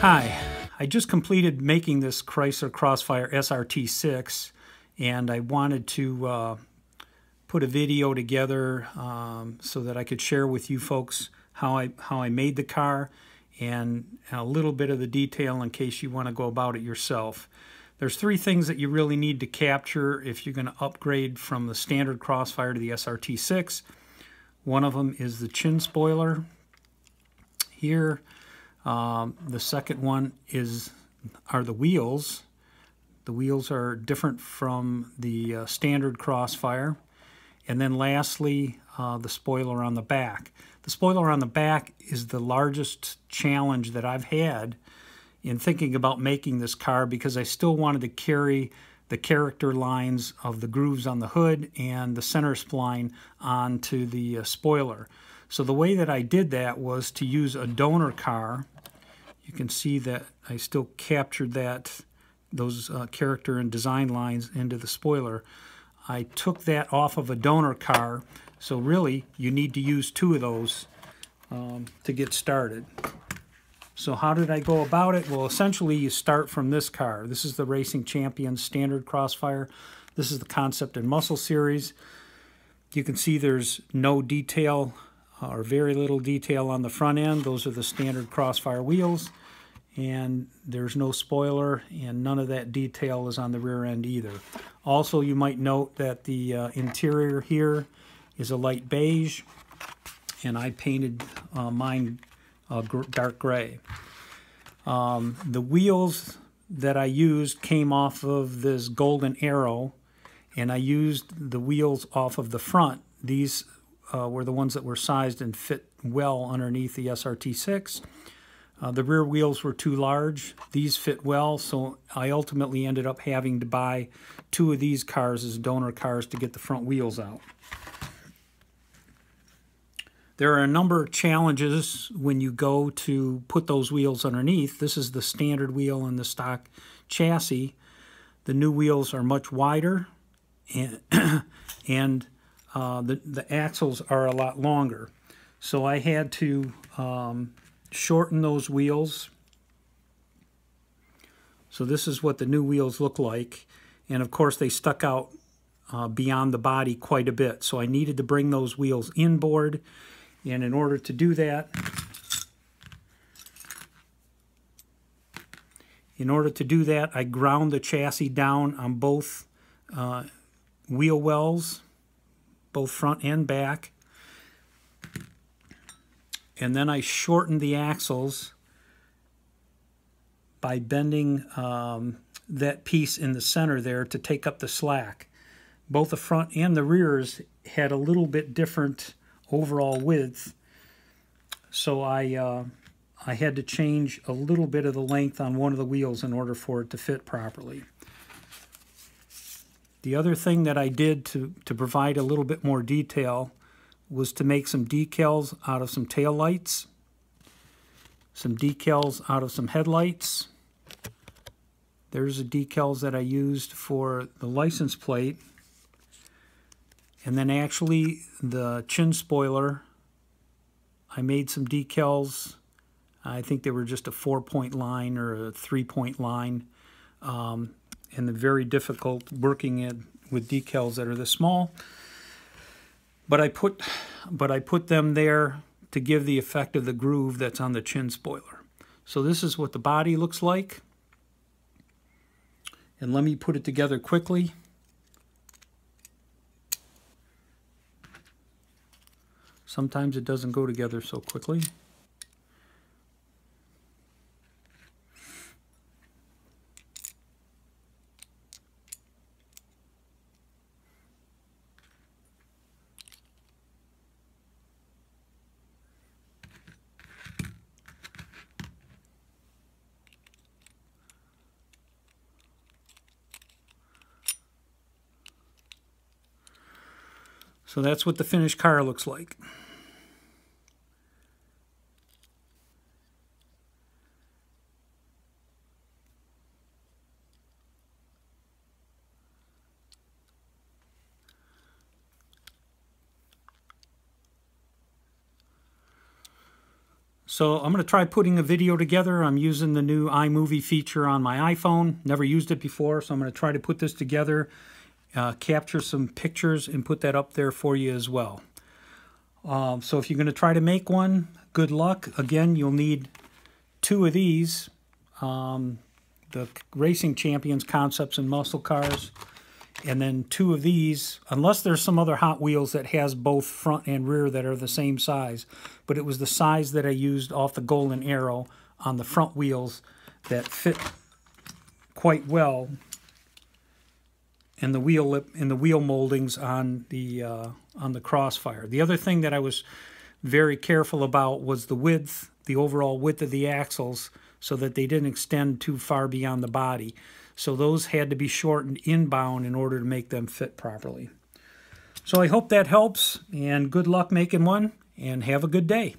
Hi, I just completed making this Chrysler Crossfire SRT6, and I wanted to put a video together so that I could share with you folks how I made the car and a little bit of the detail in case you want to go about it yourself. There's three things that you really need to capture if you're going to upgrade from the standard Crossfire to the SRT6. One of them is the chin spoiler here. The second one are the wheels. The wheels are different from the standard Crossfire. And then lastly, the spoiler on the back. The spoiler on the back is the largest challenge that I've had in thinking about making this car, because I still wanted to carry the character lines of the grooves on the hood and the center spline onto the spoiler. So the way that I did that was to use a donor car. You can see that I still captured those character and design lines into the spoiler. I took that off of a donor car, so really you need to use two of those to get started. So how did I go about it? Well, essentially you start from this car. This is the Racing Champion Standard Crossfire. This is the Concept and Muscle Series. You can see there's no detail or very little detail on the front end. Those are the standard Crossfire wheels. And there's no spoiler, and none of that detail is on the rear end either. Also, you might note that the interior here is a light beige, and I painted mine dark gray. The wheels that I used came off of this Golden Arrow, and I used the wheels off of the front. These were the ones that were sized and fit well underneath the SRT6. The rear wheels were too large. These fit well, so I ultimately ended up having to buy two of these cars as donor cars to get the front wheels out. There are a number of challenges when you go to put those wheels underneath. This is the standard wheel in the stock chassis. The new wheels are much wider, and the axles are a lot longer. So I had to shorten those wheels. So this is what the new wheels look like, and of course they stuck out beyond the body quite a bit, so I needed to bring those wheels inboard. And in order to do that, I ground the chassis down on both wheel wells, both front and back. And then I shortened the axles by bending that piece in the center there to take up the slack. Both the front and the rears had a little bit different overall width, so I had to change a little bit of the length on one of the wheels in order for it to fit properly. The other thing that I did to provide a little bit more detail was to make some decals out of some taillights, some decals out of some headlights. There's the decals that I used for the license plate. And then actually the chin spoiler, I made some decals. I think they were just a 4-point line or a 3-point line. And they're very difficult working with decals that are this small. But I put them there to give the effect of the groove that's on the chin spoiler. So this is what the body looks like. And let me put it together quickly. Sometimes it doesn't go together so quickly. So that's what the finished car looks like. So I'm going to try putting a video together. I'm using the new iMovie feature on my iPhone. Never used it before, so I'm going to try to put this together, capture some pictures, and put that up there for you as well. So if you're going to try to make one, good luck. Again, you'll need 2 of these, the Racing Champions Concepts and Muscle Cars, and then 2 of these, unless there's some other Hot Wheels that has both front and rear that are the same size. But it was the size that I used off the Golden Arrow on the front wheels that fit quite well in the wheel lip, in the wheel moldings on the Crossfire. The other thing that I was very careful about was the width, the overall width of the axles, so that they didn't extend too far beyond the body. So those had to be shortened inbound in order to make them fit properly. So I hope that helps, and good luck making one, and have a good day.